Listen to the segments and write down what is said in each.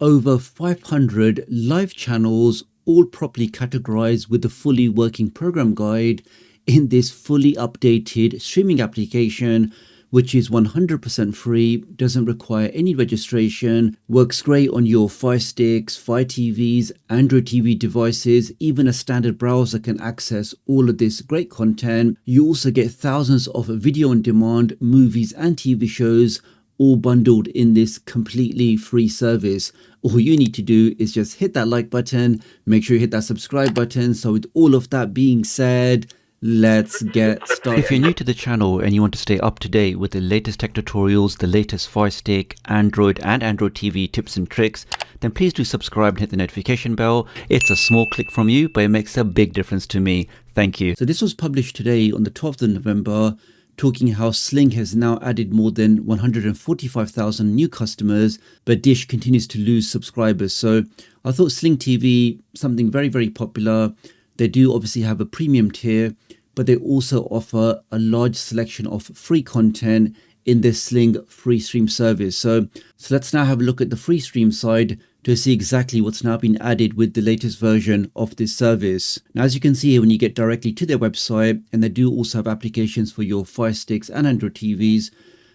Over 500 live channels, all properly categorized with a fully working program guide in this fully updated streaming application, which is 100% free, doesn't require any registration, works great on your Fire Sticks, Fire TVs, Android TV devices. Even a standard browser can access all of this great content. You also get thousands of video on demand, movies and TV shows, all bundled in this completely free service. All you need to do is just hit that like button, make sure you hit that subscribe button. So with all of that being said, let's get started. If you're new to the channel and you want to stay up to date with the latest tech tutorials, the latest Fire Stick, Android and Android TV tips and tricks, then please do subscribe and hit the notification bell. It's a small click from you, but it makes a big difference to me. Thank you. So this was published today on the 12th of November, talking how Sling has now added more than 145,000 new customers, but Dish continues to lose subscribers. So I thought Sling TV, something very, very popular. They do obviously have a premium tier, but they also offer a large selection of free content in their Sling free stream service. So let's now have a look at the free stream side to see exactly what's now been added with the latest version of this service. Now, as you can see here, when you get directly to their website, and they do also have applications for your Fire Sticks and Android TVs,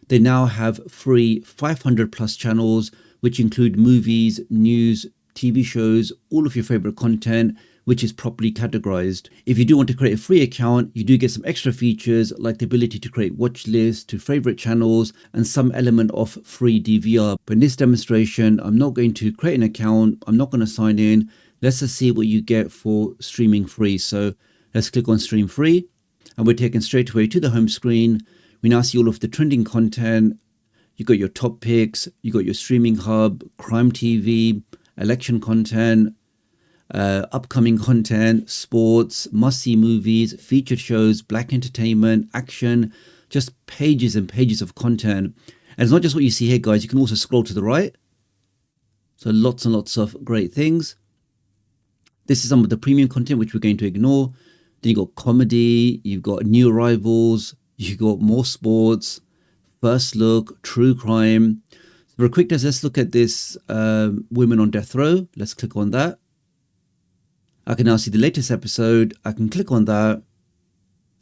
they now have free 500 plus channels, which include movies, news, TV shows, all of your favorite content, which is properly categorized. If you do want to create a free account, you do get some extra features like the ability to create watch lists to favorite channels and some element of free DVR. But in this demonstration, I'm not going to create an account. I'm not going to sign in. Let's just see what you get for streaming free. So let's click on stream free and we're taken straight away to the home screen. We now see all of the trending content. You got your top picks, you got your streaming hub, crime TV, election content, upcoming content, sports, must-see movies, featured shows, black entertainment, action, just pages and pages of content. And it's not just what you see here, guys. You can also scroll to the right. So lots and lots of great things. This is some of the premium content, which we're going to ignore. Then you got comedy, you've got new arrivals, you've got more sports, first look, true crime. So for a quick test, let's look at this Women on Death Row. Let's click on that. I can now see the latest episode. I can click on that.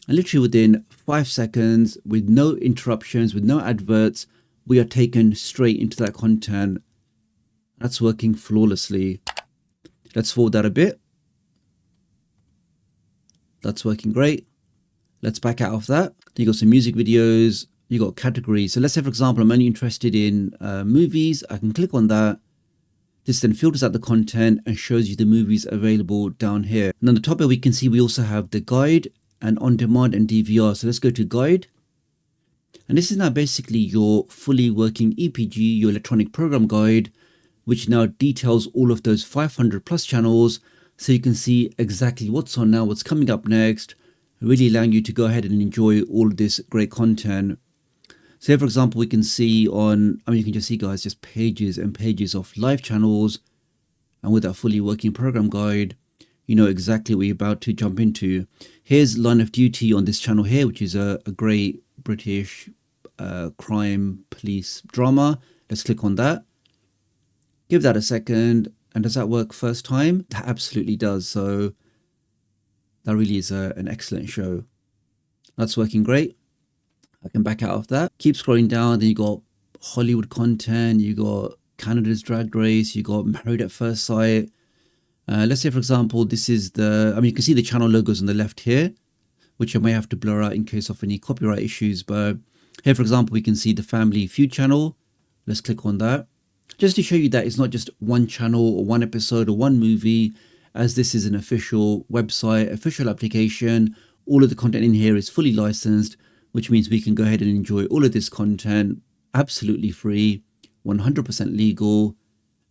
And literally within 5 seconds, with no interruptions, with no adverts, we are taken straight into that content. That's working flawlessly. Let's forward that a bit. That's working great. Let's back out of that. You got some music videos. You got categories. So let's say, for example, I'm only interested in movies. I can click on that. This then filters out the content and shows you the movies available down here. And on the top here, we can see we also have the guide and on demand and DVR. So let's go to guide. And this is now basically your fully working EPG, your electronic program guide, which now details all of those 500 plus channels. So you can see exactly what's on now, what's coming up next, really allowing you to go ahead and enjoy all of this great content. So here, for example, we can see on, you can just see, guys, just pages and pages of live channels. And with that fully working program guide, you know exactly what you're about to jump into. Here's Line of Duty on this channel here, which is a great British crime police drama. Let's click on that. Give that a second. And does that work first time? That absolutely does. So that really is an excellent show. That's working great. I can back out of that. Keep scrolling down. Then you got Hollywood content. You got Canada's Drag Race. You got Married at First Sight. Let's say, for example, this is the, you can see the channel logos on the left here, which I may have to blur out in case of any copyright issues. But here, for example, we can see the Family Feud channel. Let's click on that. Just to show you that it's not just one channel or one episode or one movie, as this is an official website, official application. All of the content in here is fully licensed, which means we can go ahead and enjoy all of this content absolutely free, 100% legal,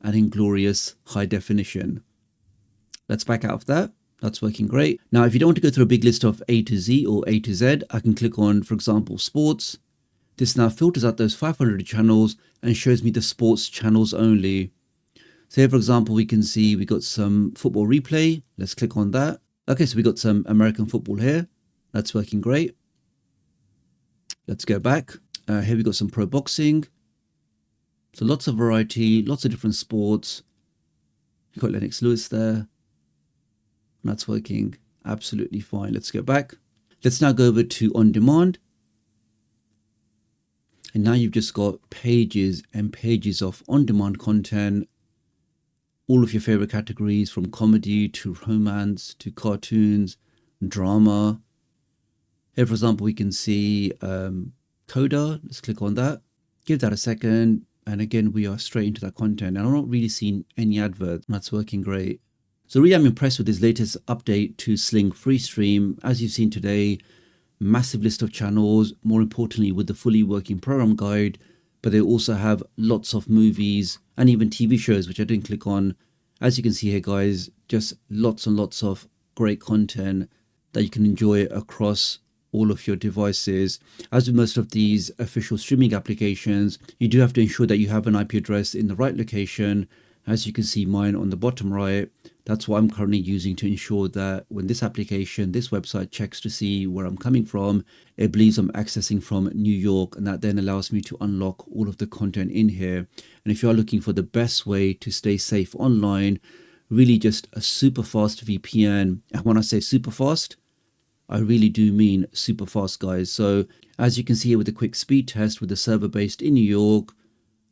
and in glorious high definition. Let's back out of that. That's working great. Now, if you don't want to go through a big list of A to Z or A to Z, I can click on, for example, sports. This now filters out those 500 channels and shows me the sports channels only. So here, for example, we can see we got some football replay. Let's click on that. Okay, so we got some American football here. That's working great. Let's go back. Here we got some pro boxing, So lots of variety, lots of different sports. You've got Lennox Lewis there. And that's working absolutely fine. Let's go back. Let's now go over to on demand. And now you've just got pages and pages of on-demand content, all of your favorite categories from comedy to romance to cartoons, drama. Here, for example, we can see Coda. Let's click on that. Give that a second. And again, we are straight into that content. And I'm not really seeing any adverts. That's working great. So really, I'm impressed with this latest update to Sling Free Stream. As you've seen today, massive list of channels, more importantly with the fully working program guide, but they also have lots of movies and even TV shows, which I didn't click on. As you can see here, guys, just lots and lots of great content that you can enjoy across all of your devices. As with most of these official streaming applications, you do have to ensure that you have an IP address in the right location. As you can see mine on the bottom right, that's what I'm currently using to ensure that when this application, this website checks to see where I'm coming from, it believes I'm accessing from New York, and that then allows me to unlock all of the content in here. And if you are looking for the best way to stay safe online, really just a super fast VPN. And when I say super fast, I really do mean super fast, guys. So as you can see here with a quick speed test with the server based in New York,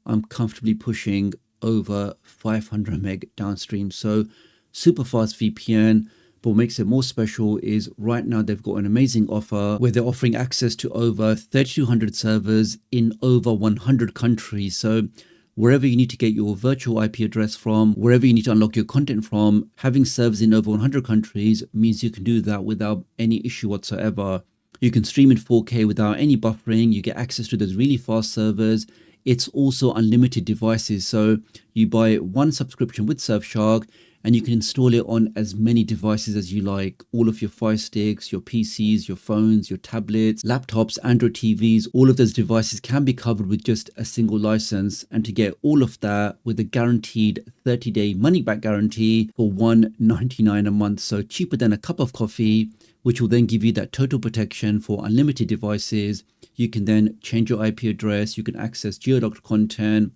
I'm comfortably pushing over 500 meg downstream. So super fast VPN. But what makes it more special is right now they've got an amazing offer where they're offering access to over 3,200 servers in over 100 countries. So wherever you need to get your virtual IP address from, wherever you need to unlock your content from, having servers in over 100 countries means you can do that without any issue whatsoever. You can stream in 4K without any buffering. You get access to those really fast servers. It's also unlimited devices. So you buy one subscription with Surfshark and you can install it on as many devices as you like. All of your Fire Sticks, your PCs, your phones, your tablets, laptops, Android TVs, all of those devices can be covered with just a single license. And to get all of that with a guaranteed 30-day money-back guarantee for $1.99 a month. So cheaper than a cup of coffee, which will then give you that total protection for unlimited devices. You can then change your IP address. You can access geo-doctor content,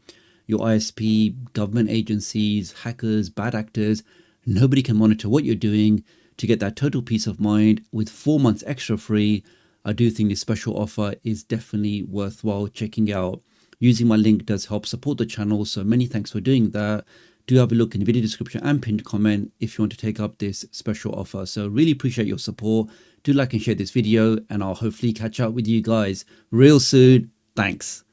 your ISP, government agencies, hackers, bad actors. Nobody can monitor what you're doing. To get that total peace of mind with 4 months extra free, I do think this special offer is definitely worthwhile checking out. Using my link does help support the channel, so many thanks for doing that. Do have a look in the video description and pinned comment if you want to take up this special offer. So really appreciate your support. Do like and share this video, and I'll hopefully catch up with you guys real soon. Thanks.